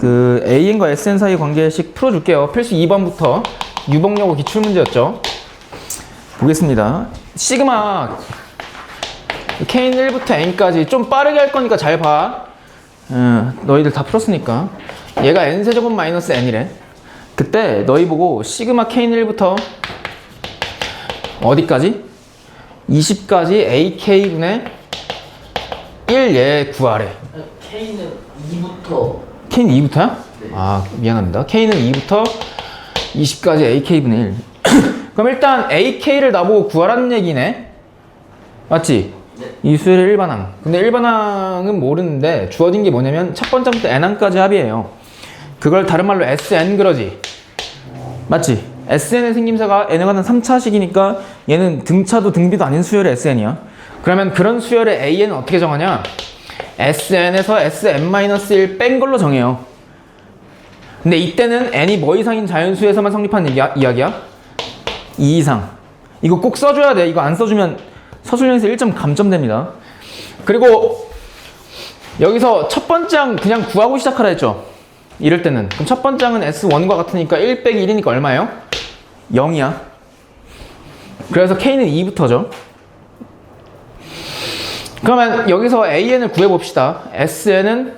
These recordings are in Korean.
그 AN과 SN 사이 관계식 풀어줄게요. 필수 2번부터 유복여고 기출문제였죠. 보겠습니다. 시그마 K는 1부터 N까지 좀 빠르게 할 거니까 잘 봐. 너희들 다 풀었으니까. 얘가 N세제곱 마이너스 N이래. 그때 너희 보고 시그마 K는 1부터 어디까지? 20까지 AK분의 1 얘 구하래. K는 2부터 K는 2부터야? 네. 아, 미안합니다. K는 2부터 20까지 AK분의 1. 그럼 일단 AK를 나보고 구하라는 얘기네. 맞지? 네. 이 수열의 일반항. 근데 일반항은 모르는데 주어진 게 뭐냐면 첫 번째부터 n항까지 합이에요. 그걸 다른 말로 SN 그러지. 맞지? SN의 생김새가 n에 관한 3차식이니까 얘는 등차도 등비도 아닌 수열의 SN이야. 그러면 그런 수열의 AN은 어떻게 정하냐? SN에서 SM-1 뺀 걸로 정해요. 근데 이때는 n이 뭐 이상인 자연수에서만 성립하는 이야기야? 2 이상. 이거 꼭 써줘야 돼. 이거 안 써주면 서술형에서 1점 감점됩니다. 그리고 여기서 첫 번째 항 그냥 구하고 시작하라 했죠. 이럴 때는. 그럼 첫 번째 항은 S1과 같으니까 1 빼기 1이니까 얼마예요? 0이야. 그래서 K는 2부터죠. 그러면 여기서 AN을 구해봅시다. SN은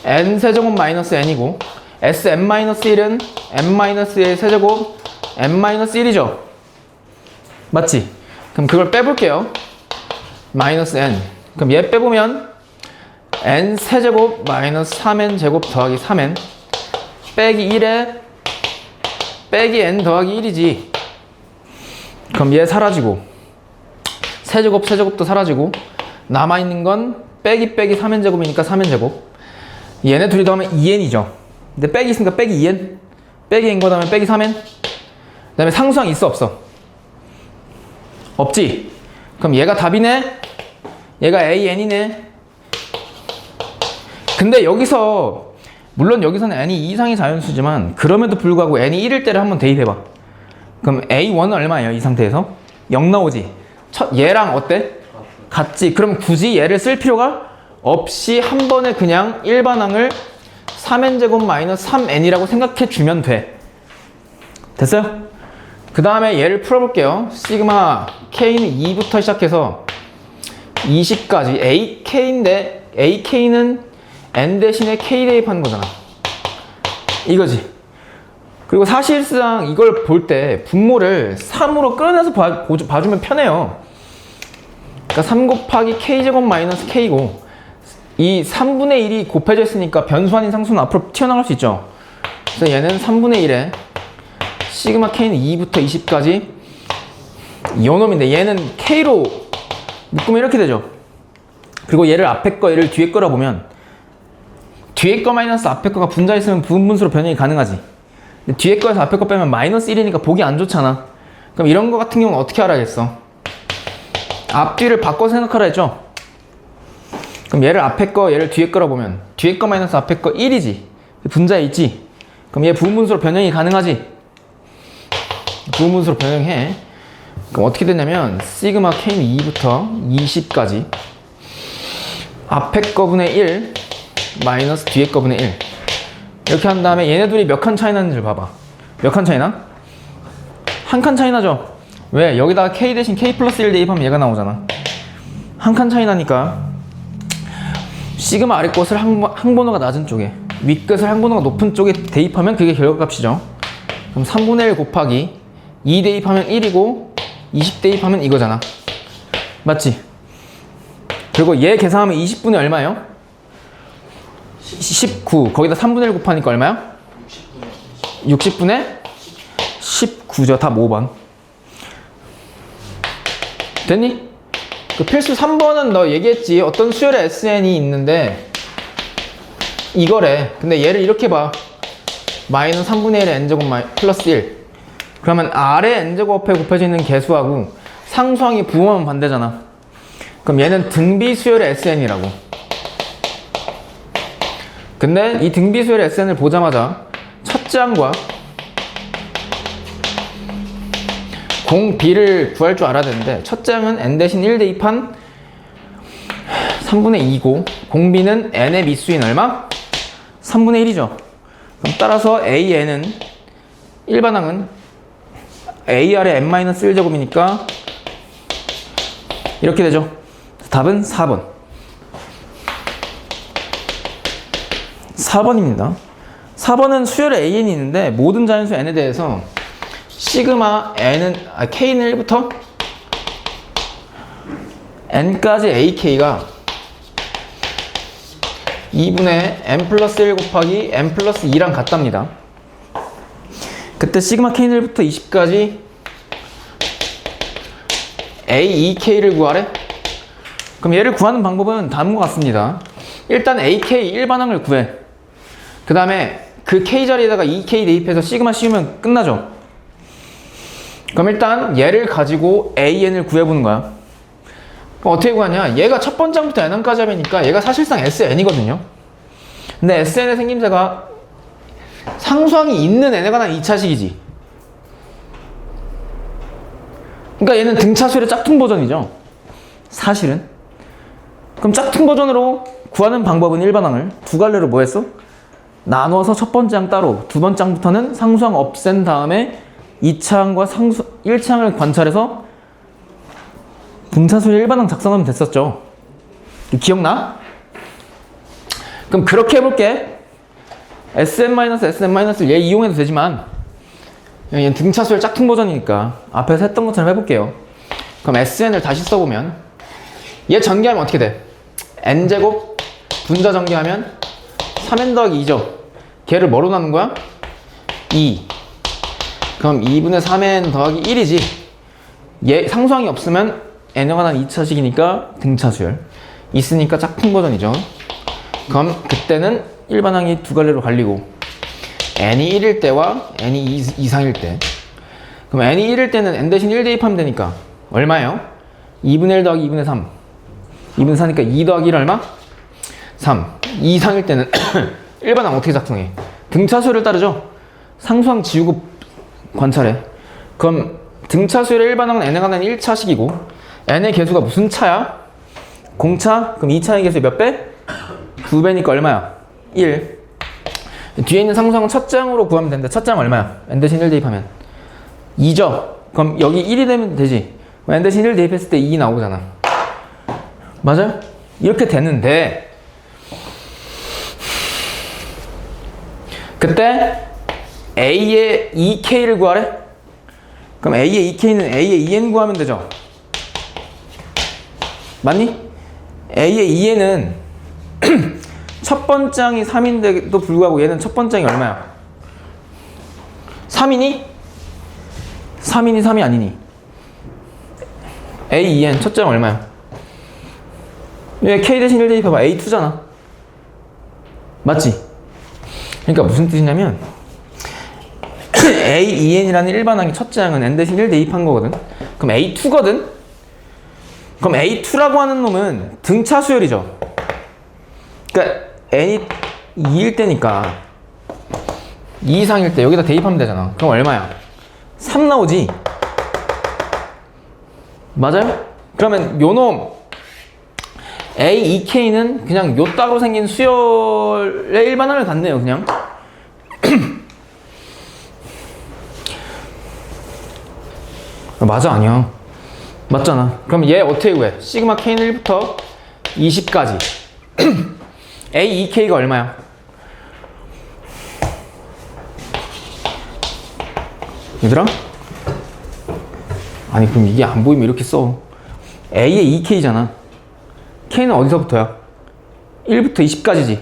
N세제곱 마이너스 N이고 SM-1은 M-1의 세제곱 M-1이죠. 맞지? 그럼 그걸 빼볼게요. 마이너스 N. 그럼 얘 빼보면 N 세제곱 마이너스 3N 제곱 더하기 3N 빼기 1에 빼기 N 더하기 1이지. 그럼 얘 사라지고 세제곱 세제곱도 사라지고 남아있는 건 빼기 빼기 3N 제곱이니까 3N 제곱. 얘네 둘이 더하면 2N이죠. 근데 빼기 있으니까 빼기 2N 빼기 N 거 다음에 빼기 3N. 그 다음에 상수항 있어 없어? 없지? 그럼 얘가 답이네? 얘가 AN이네? 근데 여기서 물론 여기서는 n이 2 이상의 자연수지만 그럼에도 불구하고 n이 1일 때를 한번 대입해봐. 그럼 A1은 얼마예요? 이 상태에서? 0 나오지? 얘랑 어때? 같지? 그럼 굳이 얘를 쓸 필요가 없이 한 번에 그냥 일반항을 3n제곱 마이너스 3n이라고 생각해 주면 돼. 됐어요? 그 다음에 얘를 풀어볼게요. 시그마 K는 2부터 시작해서 20까지 AK인데 AK는 N 대신에 K 대입하는 거잖아. 이거지. 그리고 사실상 이걸 볼 때 분모를 3으로 끌어내서 봐주면 편해요. 그러니까 3 곱하기 K제곱 마이너스 K고 이 3분의 1이 곱해져 있으니까 변수 아닌 상수는 앞으로 튀어나갈 수 있죠. 그래서 얘는 3분의 1에 시그마 K는 2부터 20까지 이놈인데 얘는 K로 묶으면 이렇게 되죠. 그리고 얘를 앞에 거 얘를 뒤에 거라 보면 뒤에 거 마이너스 앞에 거가 분자 있으면 부분분수로 변형이 가능하지. 근데 뒤에 거에서 앞에 거 빼면 마이너스 1이니까 보기 안 좋잖아. 그럼 이런 거 같은 경우는 어떻게 알아야겠어? 앞뒤를 바꿔서 생각하라 했죠. 그럼 얘를 앞에 거 얘를 뒤에 거라 보면 뒤에 거 마이너스 앞에 거 1이지. 분자에 있지. 그럼 얘 부분분수로 변형이 가능하지. 부분분수로 변형해. 그럼 어떻게 되냐면 시그마 K는 2부터 20까지 앞에 거분의 1 마이너스 뒤에 거분의 1 이렇게 한 다음에 얘네 둘이 몇 칸 차이 나는지 봐봐. 몇 칸 차이 나? 한 칸 차이 나죠? 왜? 여기다가 K 대신 K 플러스 1 대입하면 얘가 나오잖아. 한 칸 차이 나니까 시그마 아래 것을 항번호가 낮은 쪽에 위 것을 항번호가 높은 쪽에 대입하면 그게 결과값이죠. 그럼 3분의 1 곱하기 2 대입하면 1이고 20 대입하면 이거잖아. 맞지? 그리고 얘 계산하면 20분의 얼마예요? 19. 거기다 3분의 1 곱하니까 얼마야? 60분의 19죠. 답 5번. 됐니? 그 필수 3번은 너 얘기했지. 어떤 수열의 SN이 있는데 이거래. 근데 얘를 이렇게 봐. 마이너스 3분의 1의 n제곱 플러스 1. 그러면 아래 n제곱에 곱해져 있는 개수하고 상수항이 부호하면 반대잖아. 그럼 얘는 등비 수열의 SN이라고. 근데 이 등비 수열의 SN을 보자마자 첫째 항과 공 B를 구할 줄 알아야 되는데 첫째 항은 n 대신 1 대입한 3분의 2고 공 B는 n의 미수인 얼마? 3분의 1이죠. 그럼 따라서 AN은 일반항은 AR의 n-1제곱이니까 이렇게 되죠. 답은 4번. 4번입니다. 4번은 수열에 AN이 있는데 모든 자연수 N에 대해서 시그마 N은 K는 1부터 N까지 AK가 2분의 N 플러스 1 곱하기 N 플러스 2랑 같답니다. 그때 시그마 K는 1부터 20까지 AEK를 구하래? 그럼 얘를 구하는 방법은 다음과 같습니다. 일단 AK 일반항을 구해. 그 다음에 그 K 자리에다가 EK 대입해서 시그마 씌우면 끝나죠. 그럼 일단 얘를 가지고 AN을 구해보는 거야. 그럼 어떻게 구하냐? 얘가 첫 번째부터 N항까지 하니까 얘가 사실상 SN이거든요. 근데 SN의 생김새가 상수항이 있는 N에 관한 2차식이지. 그러니까 얘는 등차수열의 짝퉁 버전이죠. 사실은. 그럼 짝퉁 버전으로 구하는 방법은 일반항을 두 갈래로 뭐 했어? 나눠서 첫 번째 항 따로, 두 번째 항부터는 상수항 없앤 다음에 2차항과 1차항을 관찰해서 등차수열 일반항 작성하면 됐었죠. 기억나? 그럼 그렇게 해볼게. SN-SN-를 얘 이용해도 되지만 얘는 등차수열 짝퉁 버전이니까 앞에서 했던 것처럼 해볼게요. 그럼 SN을 다시 써보면 얘 전개하면 어떻게 돼? N제곱 분자 전개하면 3N 더하기 2죠. 걔를 뭐로 나눈 거야? 2. 그럼 2분의 3N 더하기 1이지. 얘 상수항이 없으면 N에 관한 2차식이니까 등차수열. 있으니까 짝퉁 버전이죠. 그럼 그때는 일반항이 두 갈래로 갈리고 n이 1일 때와 n이 2 이상일 때. 그럼 n이 1일 때는 n 대신 1 대입하면 되니까 얼마예요? 2분의 1 더하기 2분의 3. 2분의 4니까 2 더하기 1 얼마? 3. 2 이상일 때는 일반항 어떻게 작성해? 등차수열을 따르죠? 상수항 지우고 관찰해. 그럼 등차수열의 일반항은 n에 관한 1차식이고 n의 개수가 무슨 차야? 공차? 그럼 2차의 개수 몇 배? 2배니까 얼마야? 1. 뒤에 있는 상수항은 첫째 항으로 구하면 되는데 첫째 항 얼마야? n 대신 1 대입하면 2죠? 그럼 여기 1이 되면 되지. n 대신 1 대입했을 때 2 나오잖아. 맞아요? 이렇게 되는데 그때 A의 EK를 구하래? 그럼 A의 EK는 A의 EN 구하면 되죠? 맞니? A의 EN은 첫 번째 항이 3인데도 불구하고 얘는 첫 번째 항이 얼마야? 3이니? 3이니 3이 아니니? A, EN 첫째 항 얼마야? 얘 K 대신 1 대입해봐. A2잖아. 맞지? 그러니까 무슨 뜻이냐면 A, EN이라는 일반항의 첫째 항은 N 대신 1 대입한 거거든. 그럼 A2거든? 그럼 A2라고 하는 놈은 등차 수열이죠. 그러니까 N이 2일 때니까 2 이상일 때 여기다 대입하면 되잖아. 그럼 얼마야? 3 나오지? 맞아요? 그러면 요놈 A, EK는 그냥 요 따로 생긴 수열의 일반항을 갖네요. 그냥 맞아 아니야? 맞잖아. 그럼 얘 어떻게 구해? 시그마 K는 1부터 20까지 A, EK가 얼마야? 얘들아? 아니 그럼 이게 안 보이면 이렇게 써. A의 EK잖아. K는 어디서부터야? 1부터 20까지지.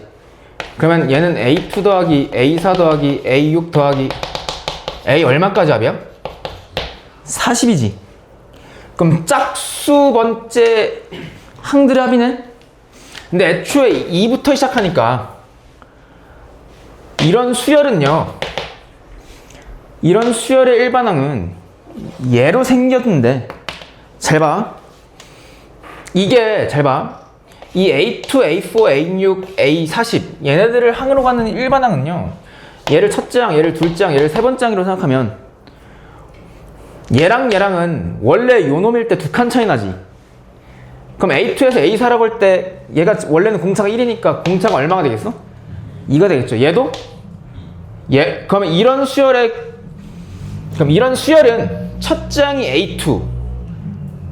그러면 얘는 A2 더하기 A4 더하기 A6 더하기 A 얼마까지 합이야? 40이지. 그럼 짝수 번째 항들의 합이네? 근데 애초에 2부터 시작하니까 이런 수열은요, 이런 수열의 일반항은 얘로 생겼는데 잘 봐. 이게 잘 봐. 이 A2, A4, A6, A40 얘네들을 항으로 가는 일반항은요, 얘를 첫째 항, 얘를 둘째 항, 얘를 세 번째 항으로 생각하면 얘랑 얘랑은 원래 요놈일 때 두 칸 차이 나지. 그럼 A2에서 A4라고 할 때 얘가 원래는 공차가 1이니까 공차가 얼마가 되겠어? 2가 되겠죠. 얘도 그러면 이런 수열은 첫 장이 A2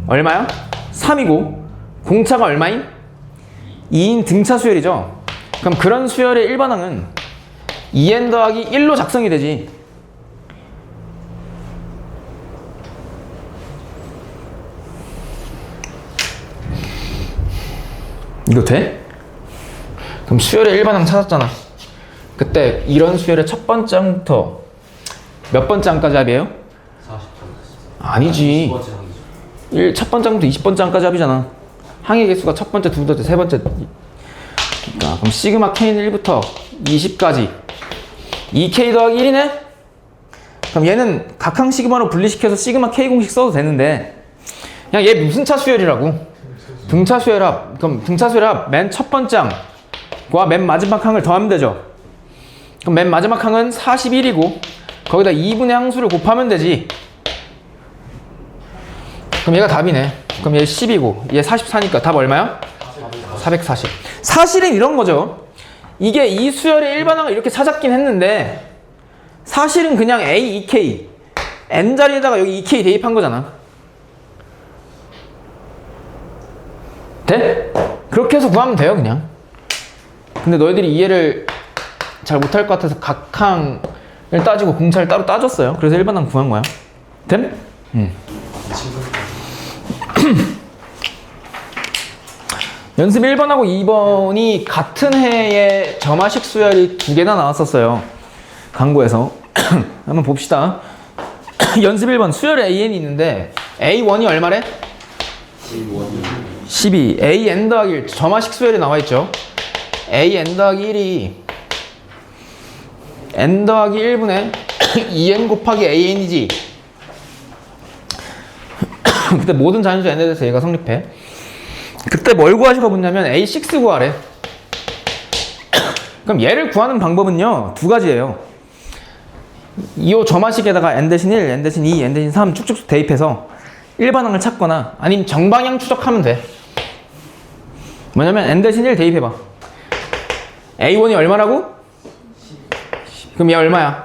얼마야? 3이고 공차가 얼마인? 2인 등차 수열이죠. 그럼 그런 수열의 일반항은 2n 더하기 1로 작성이 되지. 이거 돼? 그럼 수열의 일반항 찾았잖아. 그때 이런 수열의 첫 번째 항부터 몇 번째 항까지 합이에요? 40번. 아니지. 첫 번째 항부터 20번째 항까지 합이잖아. 항의 개수가 첫 번째, 두 번째, 세 번째. 그러니까 그럼 시그마 K는 1부터 20까지 2K 더하기 1이네? 그럼 얘는 각항 시그마로 분리시켜서 시그마 K 공식 써도 되는데 그냥 얘 무슨 차 수열이라고? 등차 수열합. 그럼 등차 수열합 맨 첫 번째 항과 맨 마지막 항을 더하면 되죠. 그럼 맨 마지막 항은 41이고 거기다 2분의 항수를 곱하면 되지. 그럼 얘가 답이네. 그럼 얘 10이고 얘 44니까 답 얼마야? 440. 사실은 이런 거죠. 이게 이 수열의 일반항을 이렇게 찾았긴 했는데 사실은 그냥 A, 2K N 자리에다가 여기 2K 대입한 거잖아. 돼? 그렇게 해서 구하면 돼요 그냥. 근데 너희들이 이해를 잘 못할 것 같아서 각항을 따지고 공차를 따로 따졌어요. 그래서 일반항 구한 거야. 됨? 연습 1번하고 2번이 같은 해에 점화식 수열이 2개나 나왔었어요. 광고에서. 한번 봅시다. 연습 1번 수열 AN이 있는데 A1이 얼마래? 12. AN 더하기 1 점화식 수열이 나와있죠. AN 더하기 1이 N 더하기 1분의 2N 곱하기 AN이지. 그때 모든 자연수 N에 대해서 얘가 성립해. 그때 뭘 구하시고 묻냐면 A6 구하래. 그럼 얘를 구하는 방법은요 두 가지예요. 이 점화식에다가 N 대신 1, N 대신 2, N 대신 3 쭉쭉 대입해서 일반항을 찾거나 아니면 정방향 추적하면 돼. 뭐냐면 N 대신 1 대입해봐. A1이 얼마라고? 그럼 얘 얼마야?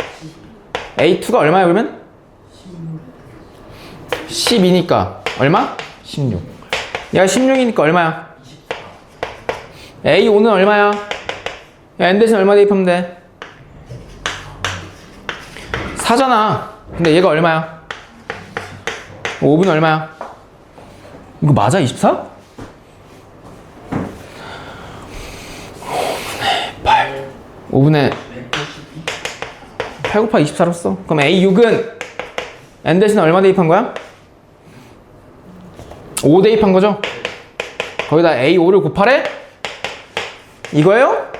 A2가 얼마야 그러면? 12니까 얼마? 16. 얘가 16이니까 얼마야? A5는 얼마야? 야, N 대신 얼마 대입하면 돼? 4잖아. 근데 얘가 얼마야? 5분 얼마야? 이거 맞아? 24? 8. 5분의 8 곱하기 24로 써. 그럼 A6은 N 대신 얼마 대입한 거야? 5 대입한 거죠? 거기다 A5를 곱하래? 이거예요?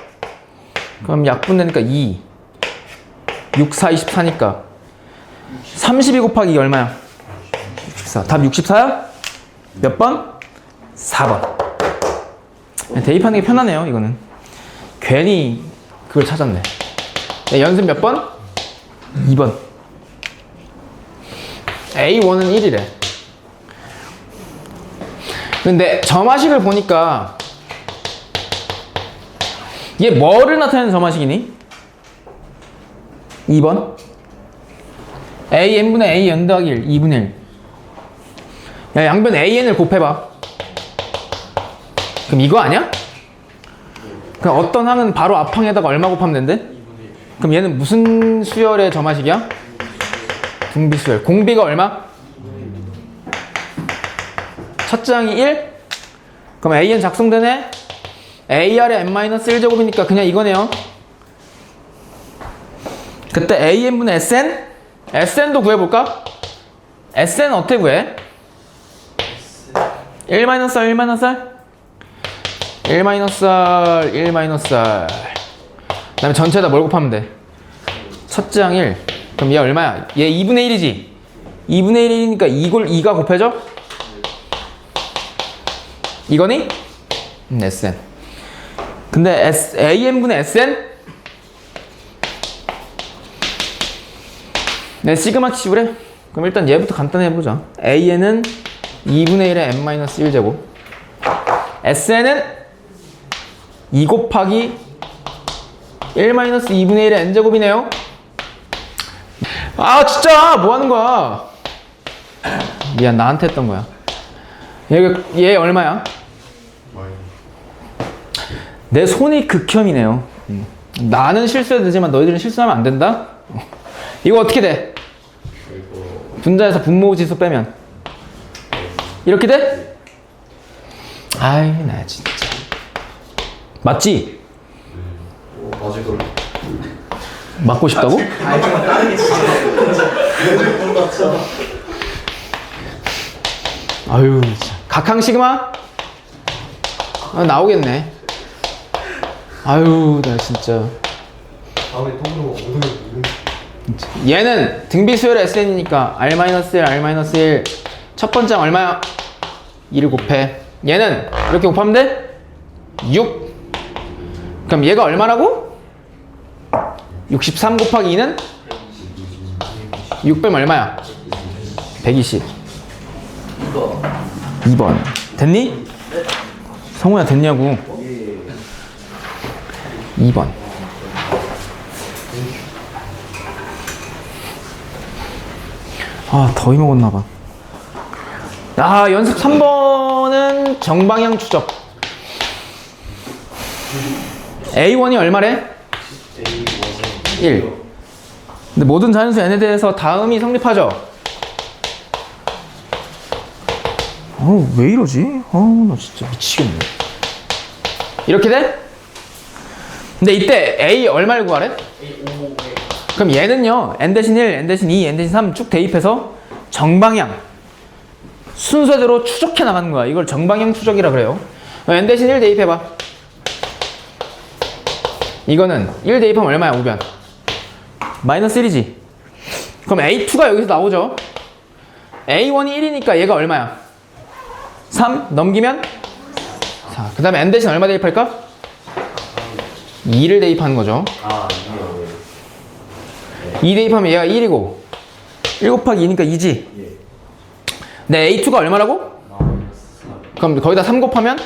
그럼 약분되니까 2 6, 4, 24니까 32 곱하기 얼마야? 64. 답 64야? 몇 번? 4번. 대입하는 게 편하네요 이거는. 괜히 그걸 찾았네. 연습 몇 번? 2번. A1은 1이래. 근데 점화식을 보니까 얘 뭐를 나타내는 점화식이니? 2번 AN분의 AN 더하기 1 2분의 1. 야 양변 AN을 곱해봐. 그럼 이거 아니야? 그럼 어떤 항은 바로 앞항에다가 얼마 곱하면 된대? 그럼 얘는 무슨 수열의 점화식이야? 등비수열. 공비가 얼마? 첫 장이 1? 그럼 AN 작성되네? AR의 n-1제곱이니까 그냥 이거네요. 그때 AN분의 SN? SN도 구해볼까? SN 어떻게 구해? 1-R, 1-R? 1-R, 1-R. 그 다음에 전체에다 뭘 곱하면 돼? 첫 장 1. 그럼 얘 얼마야? 얘 2분의 1이지? 2분의 1이니까 2가 곱해져? 이거니? SN. 근데 AN분의 SN? 네, 시그마 치우래? 그럼 일단 얘부터 간단히 해보자. AN은 2분의 1의 n-1제곱. SN은 2 곱하기 1-2분의 1의 n제곱이네요. 아 진짜 뭐하는 거야. 미안 나한테 했던 거야. 얘 얼마야? 내 손이 극혐이네요. 나는 실수해도 되지만 너희들은 실수하면 안 된다? 이거 어떻게 돼? 분자에서 분모지수 빼면 이렇게 돼? 아이 나 진짜 맞지? 맞을 걸. 맞고 싶다고? 알지만 다른 게 진짜. 아유 진짜. 각항 시그마? 아, 나오겠네. 아유 나 진짜 다음에 또 물어봐. 오늘 얘는 등비수열 SN이니까 R-1, R-1 첫 번째 얼마야? 2를 곱해. 얘는 이렇게 곱하면 돼? 6. 그럼 얘가 얼마라고? 63 곱하기 2는? 6 빼면 얼마야? 120. 이거 2번 됐니? 성우야 됐냐고. 2번. 아 더위 먹었나봐. 아 연습 3번은 정방향 추적. A1이 얼마래? 1. 근데 모든 자연수 n에 대해서 다음이 성립하죠? 왜 이러지? 나 진짜 미치겠네. 이렇게 돼? 근데 이때 A 얼마를 구하래? A500 그럼 얘는요 n-1, n-2, n-3 쭉 대입해서 정방향 순서대로 추적해 나가는 거야. 이걸 정방향 추적이라 그래요. n-1 대입해봐. 이거는 1 대입하면 얼마야 우변? -1이지. 그럼 A2가 여기서 나오죠. A1이 1이니까 얘가 얼마야? 3 넘기면 4. 그 다음에 n 대신 얼마 대입할까? 2를 대입하는 거죠. 아, 2 대입하면 얘가 1이고 1 곱하기 2니까 2지. 네, A2가 얼마라고? 그럼 거기다 3 곱하면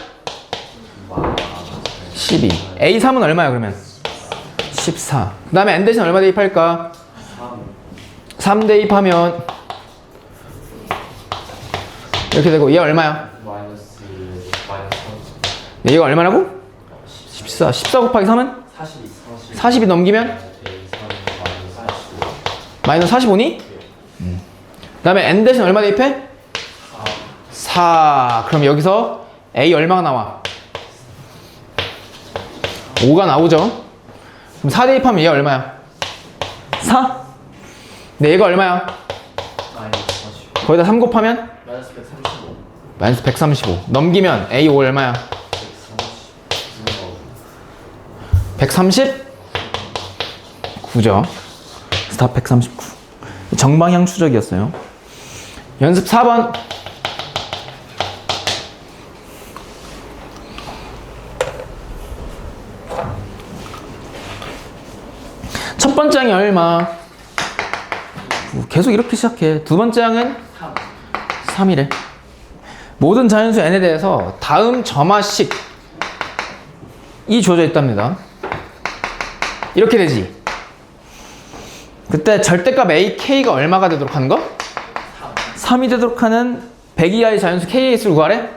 12. A3은 얼마야 그러면? 14. 그 다음에 n 대신 얼마 대입할까? 3 대입하면 이렇게 되고 얘 얼마야? 마이너스 얘가 얼마라고? 14. 14 곱하기 3은? 42 넘기면? 마이너스 45니? 그 다음에 n 대신 얼마 대입해? 4. 그럼 여기서 A 얼마가 나와? 5가 나오죠? 그럼 4 대입하면 얘 얼마야? 4? 근데 얘가 얼마야? 거기다 3 곱하면? 마이너스 135 마이너스 135. 넘기면 A5 얼마야? 139죠. 스탑 139. 정방향 추적이었어요. 연습 4번. 첫 번째 항이 얼마? 계속 이렇게 시작해. 두 번째 항은 3이래. 모든 자연수 n에 대해서 다음 점화식 이 주어져 있답니다. 이렇게 되지. 그때 절대값 AK가 얼마가 되도록 하는 거? 3이 되도록 하는 100 이하의 자연수 KAS를 구하래?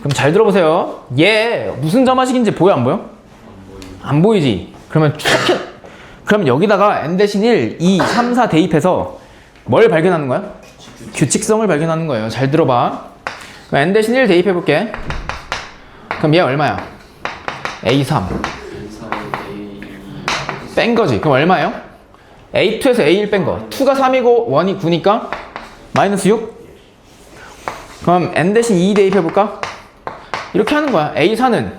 그럼 잘 들어보세요. 얘 무슨 점화식인지 보여 안 보여? 안 보이지? 그러면 추적해. 그럼 여기다가 n-1, 2, 3, 4 대입해서 뭘 발견하는 거야? 규칙성을 발견하는 거예요. 잘 들어봐. 그럼 n-1 대입해 볼게. 그럼 얘 얼마야? A3 뺀 거지. 그럼 얼마예요? A2에서 A1 뺀 거. 2가 3이고 1이 9니까 마이너스 6. 그럼 n-2 대입해 볼까? 이렇게 하는 거야. A4는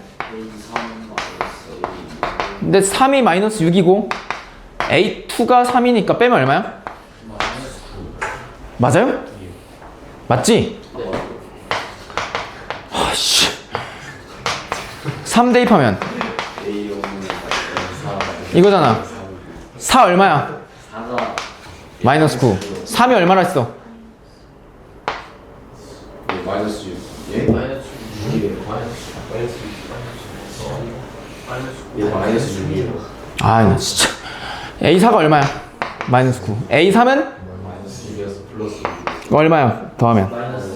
근데 3이 마이너스 6이고 A2가 3이니까 빼면 얼마야? 맞아요? 맞지? 아씨 3 대입하면 이거잖아. 4 얼마야? 마이너스 9. 3이 얼마나 했어? 마이너스 6. 예? 마이너스 얘 마이너스 6이에요. 아, 나 진짜. A4가 얼마야? 마이너스 9. A3은 마이너스 6이어서 플러스 6. 얼마야? 더하면. 마이너스.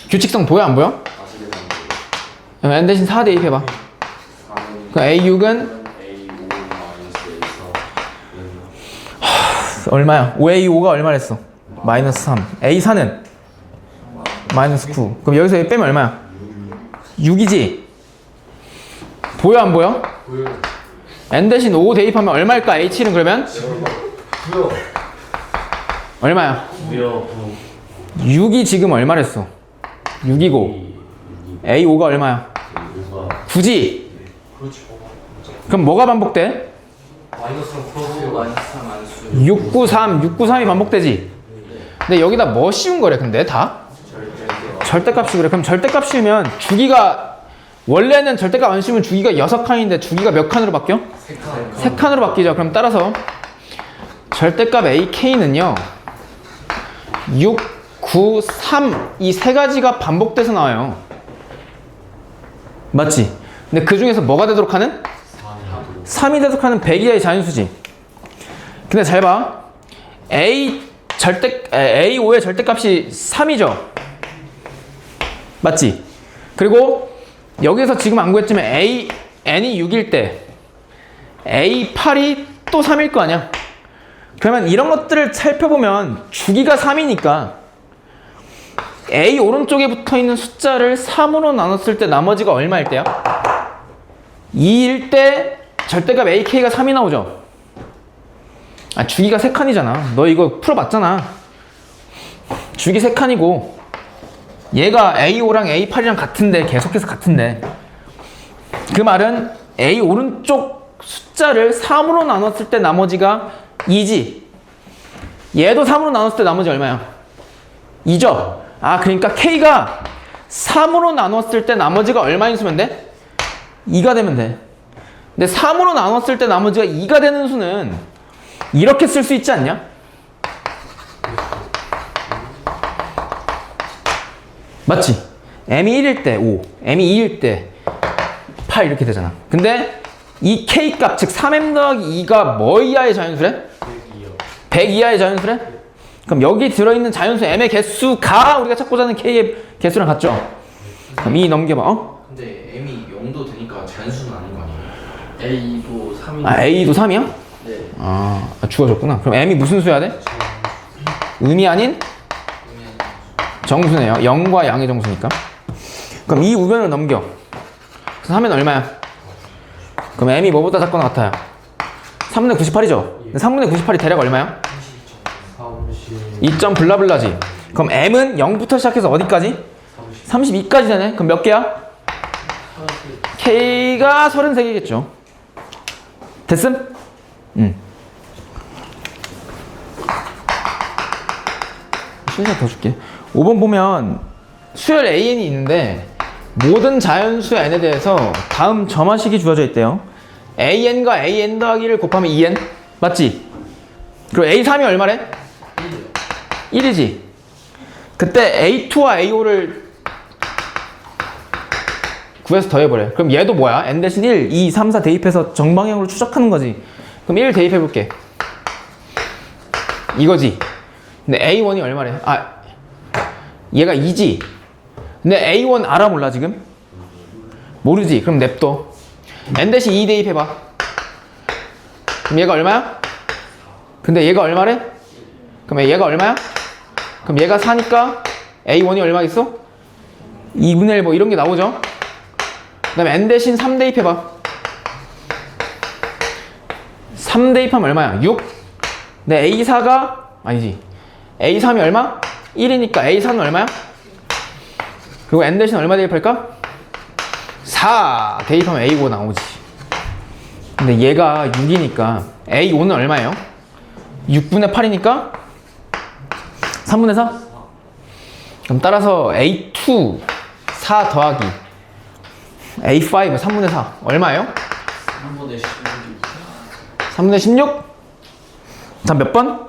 규칙성 보여, 안 보여? 그럼 n 대신 4 대입해봐. 그럼 A6은 A5 마이너스 A4. 얼마야? 5A5가 얼마랬어? 마이너스 3. A4는? 마이너스 9. 그럼 여기서 얘 빼면 얼마야? 6이지? 보여, 안 보여? 보여. n 대신 5 대입하면 얼마일까? H7은 그러면? 보여. 얼마야? 무려 6이 지금 얼마랬어? 6이고 A5가 얼마야? 9지? 그렇지. 그럼 뭐가 반복돼? 마이너스랑 오 플러스요. 마이너스 3 안수. 693, 693이 반복되지? 근데 여기다 뭐 씌운 거래 근데 다? 절대값이 그래. 그럼 절대값이면 주기가 원래는 절대값 안 씌우면 주기가 6칸인데 주기가 몇 칸으로 바뀌어? 3칸으로 바뀌죠. 그럼 따라서 절대값 AK는요 6, 9, 3 이 세 가지가 반복돼서 나와요. 맞지? 근데 그 중에서 뭐가 되도록 하는? 3이 되도록 하는 100 이하의 자연수지. 근데 잘 봐. A5의 절대값이 3이죠. 맞지? 그리고 여기서 지금 안 구했지만 n이 6일 때 A8이 또 3일 거 아니야? 그러면 이런 것들을 살펴보면 주기가 3이니까 A 오른쪽에 붙어있는 숫자를 3으로 나눴을 때 나머지가 얼마일 때야? 2일 때 절대값 AK가 3이 나오죠? 아, 주기가 3칸이잖아. 너 이거 풀어봤잖아. 주기 3칸이고 얘가 A5랑 A8이랑 같은데 계속해서 같은데 그 말은 A 오른쪽 숫자를 3으로 나눴을 때 나머지가 2지. 얘도 3으로 나눴을 때 나머지 얼마야? 2죠. 아, 그러니까 K가 3으로 나눴을 때 나머지가 얼마인 수면 돼? 2가 되면 돼. 근데 3으로 나눴을 때 나머지가 2가 되는 수는 이렇게 쓸 수 있지 않냐? 맞지? m이 1일 때 5, m이 2일 때 8 이렇게 되잖아. 근데 이 K값, 즉 3m 더하기 2가 뭐 이하의 자연수래? 100 이하의 자연수래? 그럼 여기 들어있는 자연수 m의 개수가 우리가 찾고자 하는 K의 개수랑 같죠? 그럼 2 넘겨봐. 어? 근데 m이 0도 되니까 자연수는 아닌 거 아니에요? a도 3이. 아, A도 3이야? 네. 아, 주어졌구나. 그럼 m이 무슨 수야 돼? 음이 아닌? 정수네요. 0과 양의 정수니까. 그럼 이 우변을 넘겨. 그래서 하면 얼마야? 그럼 m이 뭐보다 작거나 같아요? 3분의 98이죠? 3분의 98이 대략 얼마야? 2. 블라블라지. 그럼 m은 0부터 시작해서 어디까지? 32까지 되네. 그럼 몇 개야? K가 33개겠죠. 됐음? 순서 더 줄게. 5번 보면 수열 AN이 있는데 모든 자연수 n에 대해서 다음 점화식이 주어져 있대요. AN과 AN 더하기를 곱하면 2N 맞지? 그리고 A3이 얼마래? 1이지. 그때 A2와 A5를 구해서 더해버려. 그럼 얘도 뭐야? n 대신 1, 2, 3, 4 대입해서 정방향으로 추적하는 거지. 그럼 1 대입해볼게. 이거지. 근데 A1이 얼마래? 아, 얘가 2지. 근데 A1 알아 몰라 지금? 모르지. 그럼 냅둬. n 대신 2 대입해봐. 그럼 얘가 얼마야? 근데 얘가 얼마래? 그럼 얘가 얼마야? 그럼 얘가 4니까 A1이 얼마겠어? 2분의 1 뭐 이런 게 나오죠? 그 다음에 n 대신 3 대입해봐. 3 대입하면 얼마야? 6? 근데 A4가 아니지. A3이 얼마? 1이니까 A4는 얼마야? 그리고 n 대신 얼마 대입할까? 4 대입하면 A5 나오지. 근데 얘가 6이니까 A5는 얼마예요? 6분의 8이니까 3분의 4? 그럼 따라서 A2 4 더하기 A5 3분의 4 얼마예요? 3분의 16. 3분의 16? 자, 몇 번?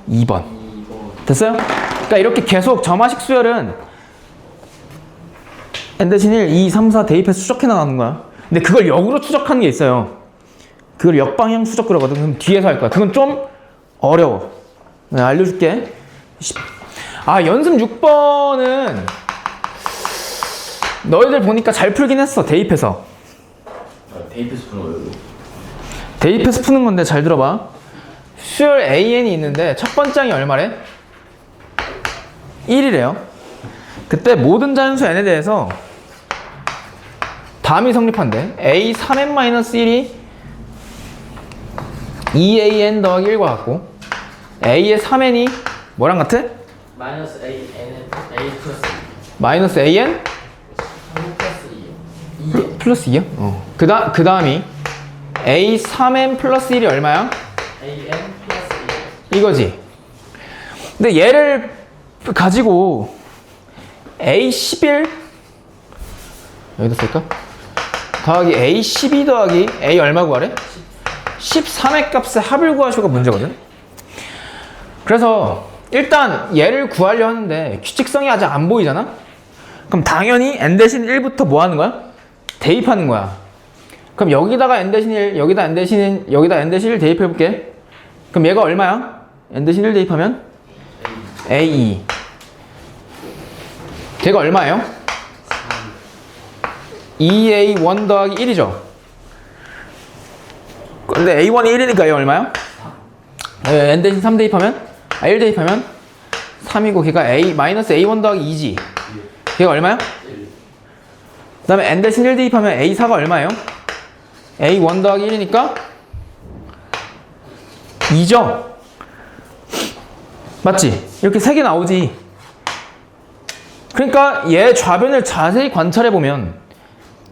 2번. 됐어요? 그러니까 이렇게 계속 점화식 수열은 n 대신 1, 2, 3, 4 대입해서 추적해 나가는 거야. 근데 그걸 역으로 추적하는 게 있어요. 그걸 역방향 추적 그러거든. 그럼 뒤에서 할 거야. 그건 좀 어려워. 내가 알려줄게. 연습 6번은 너희들 보니까 잘 풀긴 했어. 대입해서. 데이트에서 푸는 거예요? 대입해서 푸는 건데 잘 들어봐. 수열 AN이 있는데 첫 번째 항이 얼마래? 1이래요. 그때 모든 자연수 N에 대해서 다음이 성립한대. A 3n-1이 2an 더하기 1과 같고 A의 3n이 뭐랑 같아? 마이너스 A N은 A 플러스 마이너스 an 3 플러스 2 플러스 2야? 그 다음이 A 3n 플러스 1이 얼마야? A N 플러스 2 이거지. 근데 얘를 가지고 A11 여기다 쓸까? 더하기 A12 더하기 A 얼마 구하래? 13의 값의 합을 구하시오가 문제거든. 그래서 일단 얘를 구하려 하는데 규칙성이 아직 안 보이잖아? 그럼 당연히 n 대신 1부터 뭐 하는 거야? 대입하는 거야. 그럼 여기다가 n 대신 1, 여기다 n 대신 1 대입해 볼게. 그럼 얘가 얼마야? n 대신 1 대입하면 A2. 걔가 얼마예요? 2A1 더하기 1이죠. 근데 A1이 1이니까 얘 얼마야? n 대신 3 대입하면 1 대입하면 3이고 걔가 A-A1 더하기 2지. 걔가 얼마야? 그 다음에 n 대신 1 대입하면 A4가 얼마예요? A1 더하기 1이니까 2죠? 맞지? 이렇게 3개 나오지. 그러니까 얘 좌변을 자세히 관찰해보면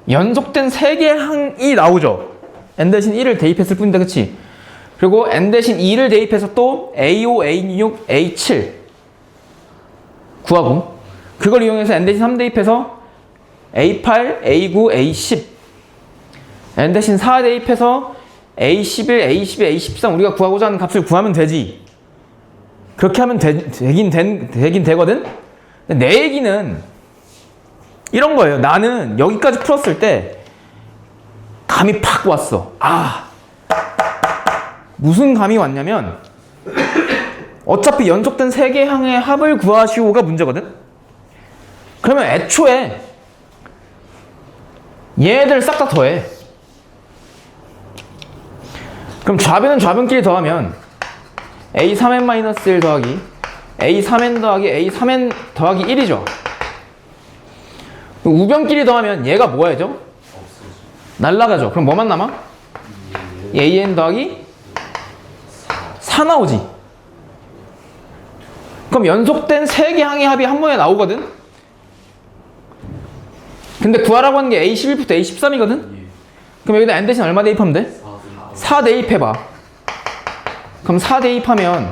연속된 3개의 항이 나오죠. n 대신 1을 대입했을 뿐인데, 그치? 그리고 n 대신 2를 대입해서 또 A5, A6, A7 구하고, 그걸 이용해서 n 대신 3 대입해서 A8, A9, A10 n 대신 4 대입해서 A11, A12, A13 우리가 구하고자 하는 값을 구하면 되지. 그렇게 하면 되긴 되거든? 근데 내 얘기는 이런 거예요. 나는 여기까지 풀었을 때 감이 팍 왔어. 무슨 감이 왔냐면 어차피 연속된 3개 항의 합을 구하시오가 문제거든? 그러면 애초에 얘들 싹 다 더해. 그럼 좌변은 좌변끼리 더하면 A3n-1 더하기 A3n 더하기 A3n 더하기 1이죠. 우변끼리 더하면 얘가 뭐 해죠? 날라가죠. 그럼 뭐만 남아? AN 더하기 4 나오지. 그럼 연속된 3개 항의 합이 한 번에 나오거든? 근데 구하라고 하는 게 A11부터 A13이거든? 그럼 여기다 n 대신 얼마 대입하면 돼? 4 대입해봐. 그럼 4 대입하면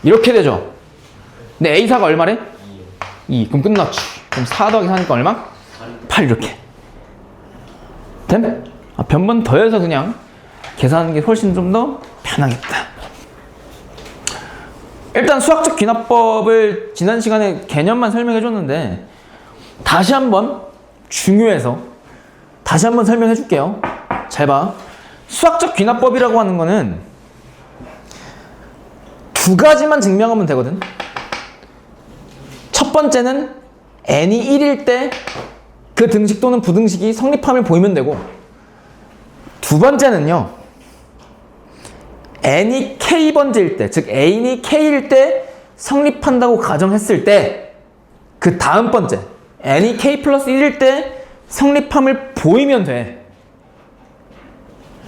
이렇게 되죠. 근데 A4가 얼마래? 2. 그럼 끝났지. 그럼 4 더하기 4니까 얼마? 8 이렇게. 됨? 변번 더해서 그냥 계산하는 게 훨씬 좀 더 편하겠다. 일단 수학적 귀납법을 지난 시간에 개념만 설명해 줬는데 다시 한번 중요해서 다시 한번 설명해 줄게요. 잘 봐. 수학적 귀납법이라고 하는 거는 2가지만 증명하면 되거든. 첫 번째는 n이 1일 때 그 등식 또는 부등식이 성립함을 보이면 되고, 두 번째는요, n이 k번째일 때, 즉 n이 k일 때 성립한다고 가정했을 때 그 다음 번째 n이 k 플러스 1일 때 성립함을 보이면 돼.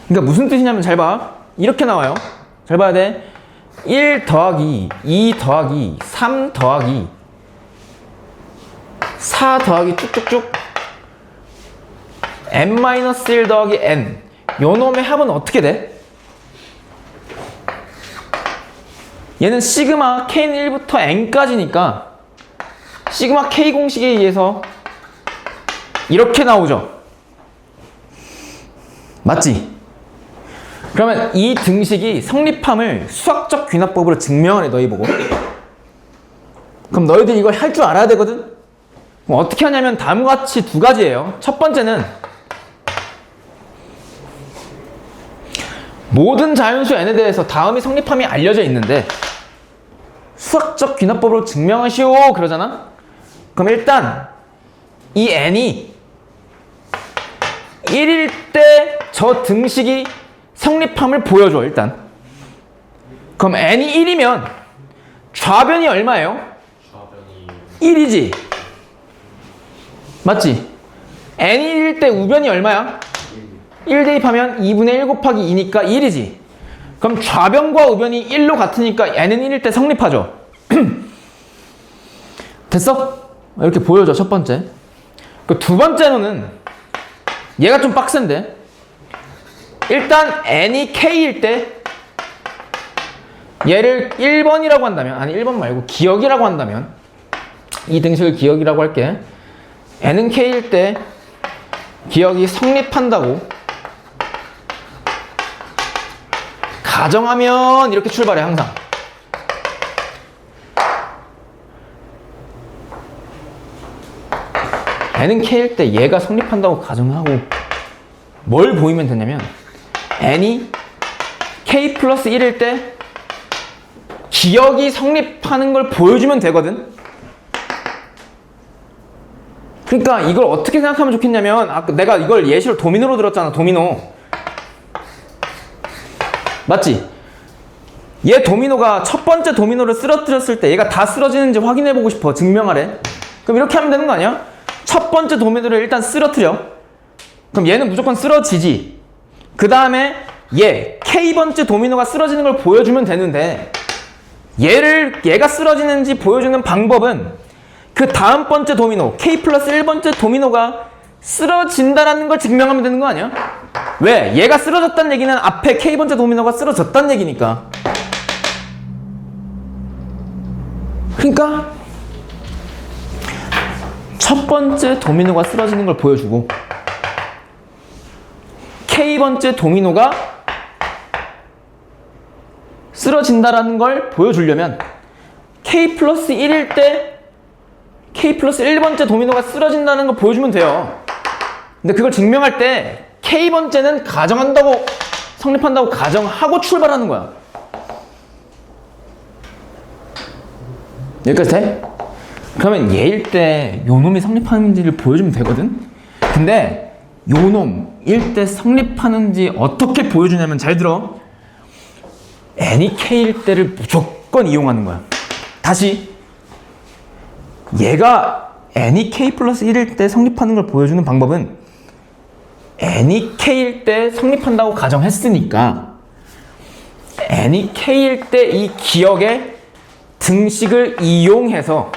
그러니까 무슨 뜻이냐면 잘 봐. 이렇게 나와요. 잘 봐야 돼. 1 더하기 2 더하기 3 더하기 4 더하기 쭉쭉쭉 n-1 더하기 n 요 놈의 합은 어떻게 돼? 얘는 시그마 k는 1부터 n까지니까 시그마 k 공식에 의해서 이렇게 나오죠. 맞지? 그러면 이 등식이 성립함을 수학적 귀납법으로 증명하래, 너희 보고. 그럼 너희들이 이걸 할 줄 알아야 되거든? 그럼 어떻게 하냐면 다음과 같이 두 가지예요. 첫 번째는 모든 자연수 n에 대해서 다음이 성립함이 알려져 있는데 수학적 귀납법으로 증명하시오 그러잖아? 그럼 일단 이 n이 1일 때 저 등식이 성립함을 보여줘 일단. 그럼 n이 1이면 좌변이 얼마예요? 좌변이 1이지. 맞지? n이 1일 때 우변이 얼마야? 1 대입하면 2분의 1 곱하기 2니까 1이지. 그럼 좌변과 우변이 1로 같으니까 n은 1일 때 성립하죠. 됐어? 이렇게 보여줘 첫 번째. 그 두 번째로는 얘가 좀 빡센데 일단 n이 k일 때 얘를 1번이라고 한다면 아니 1번 말고 기억이라고 한다면 이 등식을 기억이라고 할게. n은 k일 때 기억이 성립한다고 가정하면 이렇게 출발해 항상. n은 k일 때 얘가 성립한다고 가정하고 뭘 보이면 되냐면 n이 k 플러스 1일 때 기억이 성립하는 걸 보여주면 되거든. 그러니까 이걸 어떻게 생각하면 좋겠냐면 아까 내가 이걸 예시로 도미노로 들었잖아. 도미노 맞지? 얘 도미노가 첫 번째 도미노를 쓰러뜨렸을 때 얘가 다 쓰러지는지 확인해보고 싶어. 증명하래. 그럼 이렇게 하면 되는 거 아니야? 첫 번째 도미노를 일단 쓰러뜨려. 그럼 얘는 무조건 쓰러지지. 그 다음에 얘 K번째 도미노가 쓰러지는 걸 보여주면 되는데 얘가 쓰러지는지 보여주는 방법은 그 다음 번째 도미노 K 플러스 1번째 도미노가 쓰러진다라는 걸 증명하면 되는 거 아니야? 왜? 얘가 쓰러졌다는 얘기는 앞에 K번째 도미노가 쓰러졌다는 얘기니까. 그러니까 첫 번째 도미노가 쓰러지는 걸 보여주고 K번째 도미노가 쓰러진다라는 걸 보여주려면 K 플러스 1일 때 K 플러스 1번째 도미노가 쓰러진다는 걸 보여주면 돼요. 근데 그걸 증명할 때 K번째는 가정한다고 성립한다고 가정하고 출발하는 거야. 여기까지 돼? 그러면 얘일 때 요놈이 성립하는지를 보여주면 되거든? 근데 요놈일 때 성립하는지 어떻게 보여주냐면 잘 들어. n이 k일 때를 무조건 이용하는 거야. 다시 얘가 n이 k 플러스 1일 때 성립하는 걸 보여주는 방법은 n이 k일 때 성립한다고 가정했으니까 n이 k일 때 이 기억의 등식을 이용해서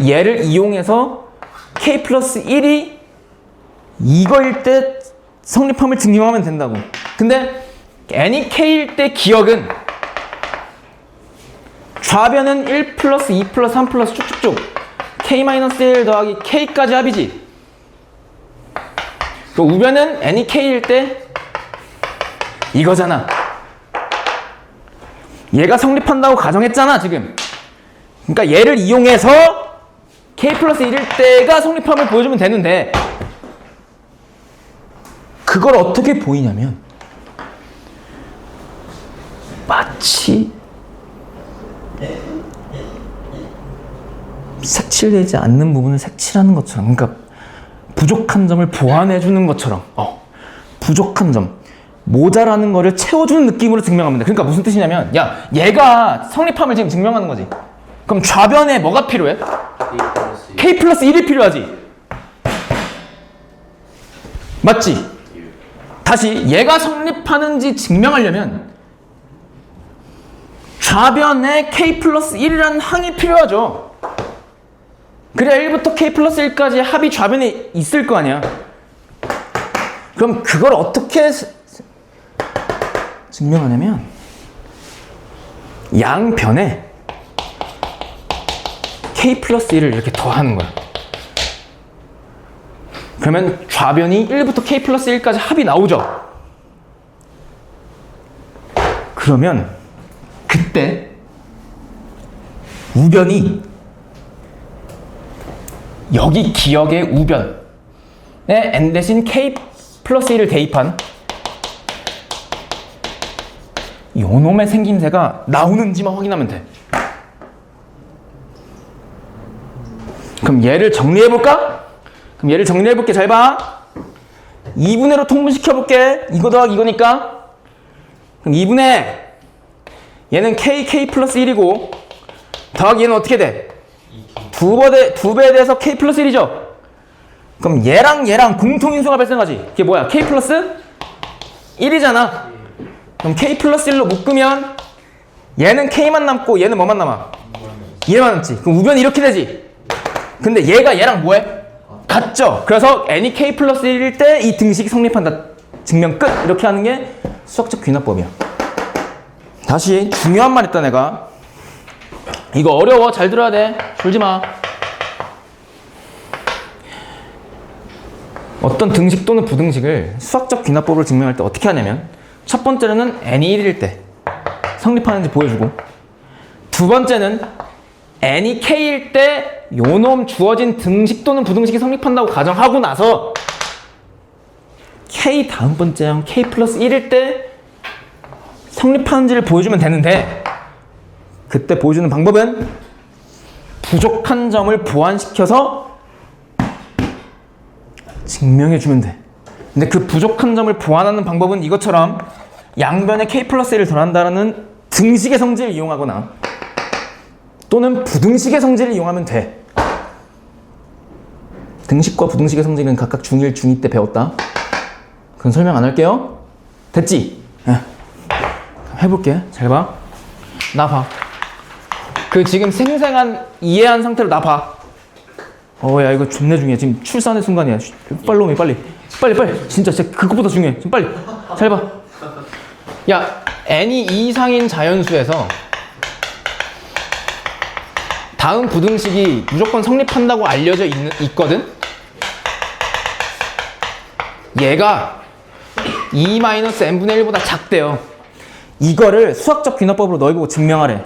얘를 이용해서 k 플러스 1이 이거일 때 성립함을 증명하면 된다고. 근데 n이 k일 때 기억은 좌변은 1 플러스 2 플러스 3 플러스 쭉쭉쭉 k 마이너스 1 더하기 k까지 합이지. 그 우변은 n이 k일 때 이거잖아. 얘가 성립한다고 가정했잖아 지금. 그러니까 얘를 이용해서 k 플러스 1일 때가 성립함을 보여주면 되는데 그걸 어떻게 보이냐면 마치 색칠되지 않는 부분을 색칠하는 것처럼, 그러니까 부족한 점을 보완해 주는 것처럼, 부족한 점, 모자라는 거를 채워주는 느낌으로 증명하면 돼. 그러니까 무슨 뜻이냐면, 야, 얘가 성립함을 지금 증명하는 거지. 그럼 좌변에 뭐가 필요해? K 플러스 1이 필요하지. 맞지? 다시 얘가 성립하는지 증명하려면 좌변에 K 플러스 1이라는 항이 필요하죠. 그래야 1부터 K 플러스 1까지 합이 좌변에 있을 거 아니야. 그럼 그걸 어떻게 증명하냐면 양변에 K 플러스 1을 이렇게 더하는 거야. 그러면 좌변이 1부터 K 플러스 1까지 합이 나오죠. 그러면 그때 우변이 여기 기역의 우변에 n 대신 k 플러스 1을 대입한 요놈의 생김새가 나오는지만 확인하면 돼. 그럼 얘를 정리해볼까? 그럼 얘를 정리해볼게. 잘 봐. 2분의로 통분시켜볼게. 이거 더하기 이거니까. 그럼 2분의 얘는 k 플러스 1이고 더하기 얘는 어떻게 돼? 두 배에 대해서 k 플러스 1이죠? 그럼 얘랑 공통인수가 발생하지. 그게 뭐야? k 플러스 1이잖아. 그럼 k 플러스 1로 묶으면 얘는 k만 남고 얘는 뭐만 남아? 얘만 남지. 그럼 우변이 이렇게 되지. 근데 얘가 얘랑 뭐해? 같죠? 그래서 n이 k 플러스 1일 때 이 등식이 성립한다. 증명 끝! 이렇게 하는 게 수학적 귀납법이야. 다시 중요한 말 했다 내가. 이거 어려워. 잘 들어야 돼. 졸지 마. 어떤 등식 또는 부등식을 수학적 귀납법으로 증명할 때 어떻게 하냐면 첫 번째로는 n이 1일 때 성립하는지 보여주고 두 번째는 n이 k일 때 요놈 주어진 등식 또는 부등식이 성립한다고 가정하고 나서 k 다음 번째랑 k 플러스 1일 때 성립하는지를 보여주면 되는데 그때 보여주는 방법은 부족한 점을 보완시켜서 증명해주면 돼. 근데 그 부족한 점을 보완하는 방법은 이것처럼 양변에 k 플러스 1을 더한다는 등식의 성질을 이용하거나 또는 부등식의 성질을 이용하면 돼. 등식과 부등식의 성질은 각각 중1, 중2 때 배웠다. 그건 설명 안 할게요. 됐지? 해볼게. 잘 봐. 나 봐. 그 지금 생생한 이해한 상태로 나 봐. 야 이거 존나 중요해. 지금 출산의 순간이야. 빨리. 진짜 그것보다 중요해. 지금 빨리. 잘 봐. 야, n이 2 이상인 자연수에서 다음 부등식이 무조건 성립한다고 알려져 있거든? 얘가 2-n분의 1보다 작대요. 이거를 수학적 귀납법으로 너희 보고 증명하래.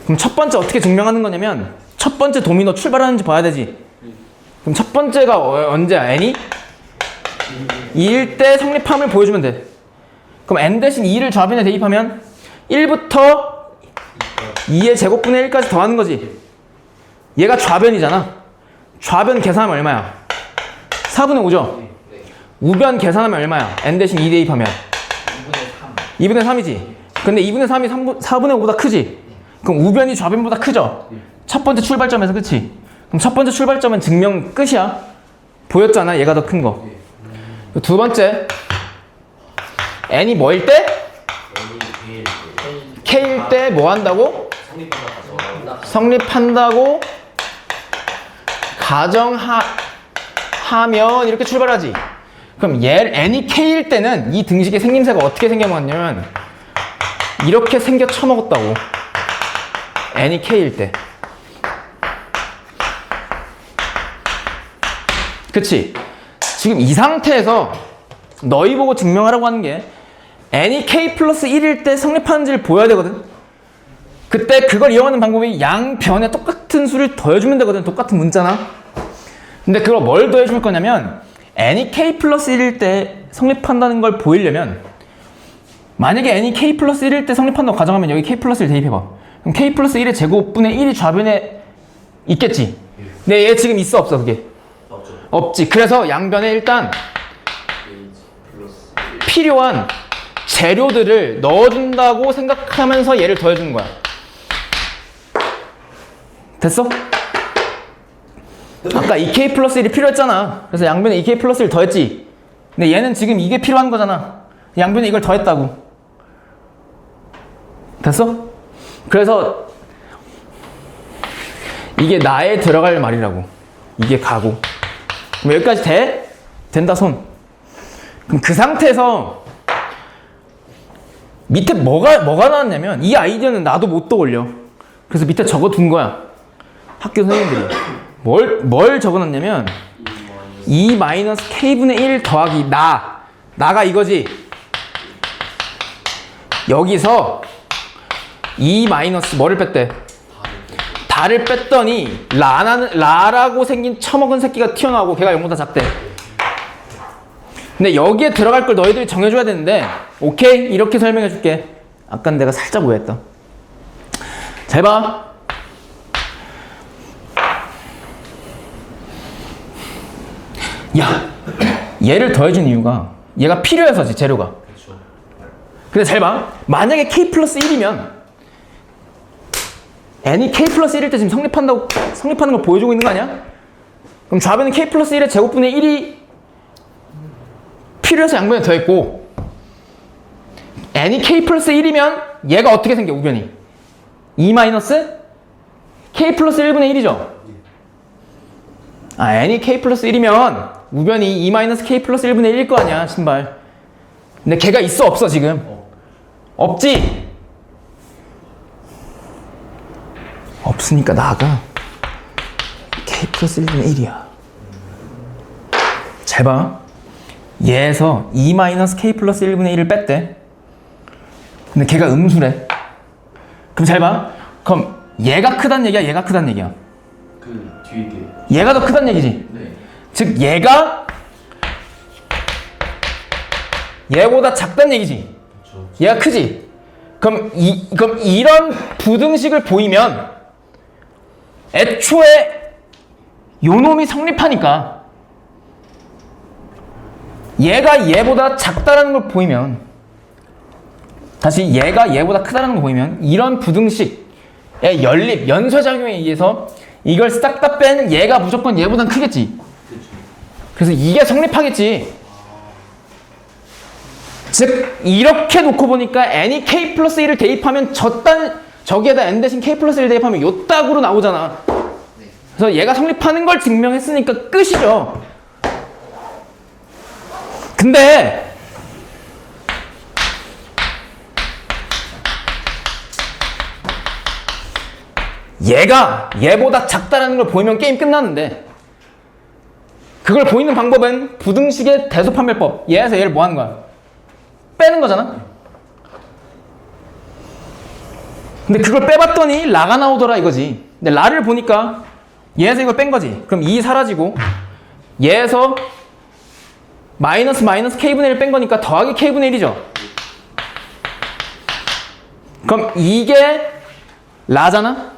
그럼 첫 번째 어떻게 증명하는 거냐면 첫 번째 도미노 출발하는지 봐야 되지. 그럼 첫 번째가 언제야? n이 2일 때 성립함을 보여주면 돼. 그럼 n 대신 2를 좌변에 대입하면 1부터 2의 제곱분의 1까지 더하는 거지. 얘가 좌변이잖아. 좌변 계산하면 얼마야? 4분의 5죠? 우변 계산하면 얼마야? n 대신 2 대입하면 2분의 3이지. 근데 2분의 3이 4분의 5보다 크지? 그럼 우변이 좌변보다 크죠? 첫 번째 출발점에서. 그치? 그럼 첫 번째 출발점은 증명 끝이야. 보였잖아. 얘가 더 큰 거. 두 번째 n이 뭐일 때? k일 때 뭐 한다고? 성립한다고 가정하면 이렇게 출발하지. 그럼 n이 k일 때는 이 등식의 생김새가 어떻게 생겨먹었냐면 이렇게 생겨 처먹었다고. n이 k일 때. 그치? 지금 이 상태에서 너희 보고 증명하라고 하는 게 n이 k 플러스 1일 때 성립하는지를 보여야 되거든. 그때 그걸 이용하는 방법이 양변에 똑같은 수를 더해주면 되거든. 똑같은 문자나. 근데 그걸 뭘 더해줄 거냐면 n이 k 플러스 1일 때 성립한다는 걸 보이려면 만약에 n이 k 플러스 1일 때 성립한다고 가정하면 여기 k 플러스 1 대입해봐. 그럼 k 플러스 1의 제곱분의 1이 좌변에 있겠지. 근데 얘 지금 있어 없어 그게? 없지. 그래서 양변에 일단 필요한 재료들을 넣어준다고 생각하면서 얘를 더해주는 거야. 됐어? 아까 2k 플러스 1이 필요했잖아. 그래서 양변에 2k 플러스 1 더했지. 근데 얘는 지금 이게 필요한 거잖아. 양변에 이걸 더했다고. 됐어? 그래서 이게 나에 들어갈 말이라고. 이게 가고. 그럼 여기까지 돼? 된다 손. 그럼 그 상태에서 밑에 뭐가 나왔냐면 이 아이디어는 나도 못 떠올려. 그래서 밑에 적어둔 거야. 학교 선생님들이. 뭘 적어놨냐면 2-k분의 1 더하기 나가 이거지. 여기서 2 마이너스 뭐를 뺐대? 다를 뺐더니 라라고 생긴 처먹은 새끼가 튀어나오고 걔가 0보다 작대. 근데 여기에 들어갈 걸 너희들이 정해줘야 되는데 오케이? 이렇게 설명해 줄게. 아까 내가 살짝 오해했다. 잘 봐. 야, 얘를 더해준 이유가 얘가 필요해서지, 재료가. 그렇죠. 근데 잘 봐. 만약에 k 플러스 1이면 n이 k 플러스 1일 때 지금 성립하는 걸 보여주고 있는 거 아니야? 그럼 좌변은 k 플러스 1의 제곱분의 1이 필요해서 양변에 더했고 n이 k 플러스 1이면 얘가 어떻게 생겨, 우변이? 2 마이너스 k 플러스 1분의 1이죠? 아, n이 k 플러스 1이면 우변이 2 마이너스 k 플러스 1분의 1일 거 아니야, 신발. 근데 걔가 있어, 없어, 지금? 없지? 없으니까 나가. k 플러스 1분의 1이야. 잘 봐. 얘에서 2 마이너스 k 플러스 1분의 1을 뺐대. 근데 걔가 음수래. 그럼 잘 봐. 그럼 얘가 크단 얘기야, 얘가 크단 얘기야? 그 뒤에 게. 얘가 더 크단 얘기지? 네. 즉 얘가 얘보다 작단 얘기지? 그렇죠. 얘가 크지? 그럼 이런 부등식을 보이면 애초에 요놈이 성립하니까 얘가 얘보다 작다라는 걸 보이면, 다시 얘가 얘보다 크다라는 걸 보이면 이런 부등식의 연립, 연쇄작용에 의해서 이걸 싹 다 뺀 얘가 무조건 얘보단 크겠지. 그렇죠. 그래서 이게 성립하겠지. 즉 이렇게 놓고 보니까 n이 k 플러스 1을 대입하면 저기에다 n 대신 k 플러스 1 대입하면 요 딱으로 나오잖아. 그래서 얘가 성립하는 걸 증명했으니까 끝이죠. 근데 얘가 얘보다 작다라는 걸 보이면 게임 끝나는데, 그걸 보이는 방법은 부등식의 대소판별법. 얘에서 얘를 뭐 하는 거야? 빼는 거잖아? 근데 그걸 빼봤더니 라가 나오더라 이거지. 근데 라를 보니까 얘에서 이걸 뺀 거지. 그럼 2 사라지고 얘에서 마이너스 k분의 1 뺀 거니까 더하기 k분의 1이죠. 그럼 이게 라잖아?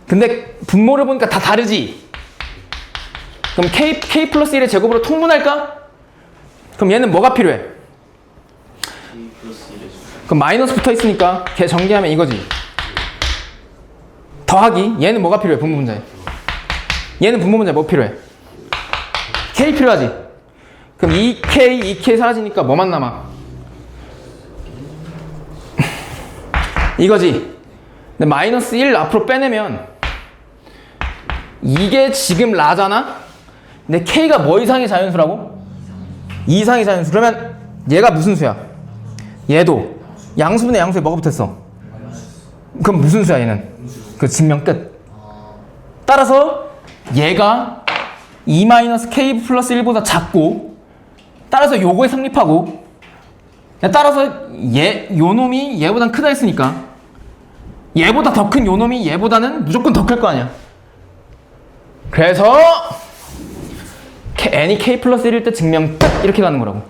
근데 분모를 보니까 다 다르지? 그럼 k 플러스 1의 제곱으로 통분할까? 그럼 얘는 뭐가 필요해? K 플러스 1에 그럼 마이너스 붙어 있으니까 걔 전개하면 이거지. 더하기 얘는 뭐가 필요해? 분모 문제에. 얘는 분모 문제에 뭐 필요해? k 필요하지? 그럼 2k 사라지니까 뭐만 남아? 이거지. 근데 마이너스 1 앞으로 빼내면 이게 지금 라잖아? 근데 k가 뭐 이상의 자연수라고? 2 이상의 자연수. 그러면 얘가 무슨 수야? 얘도 양수분의 양수에 뭐가 붙었어? 그럼 무슨 수야 얘는? 그 증명 끝. 따라서 얘가 2-k 플러스 1보다 작고, 따라서 요거에 성립하고, 따라서 요 놈이 얘보단 크다 했으니까 얘보다 더 큰 요 놈이 얘보다는 무조건 더 클 거 아니야. 그래서 n이 k 플러스 1일 때 증명 끝, 이렇게 가는 거라고.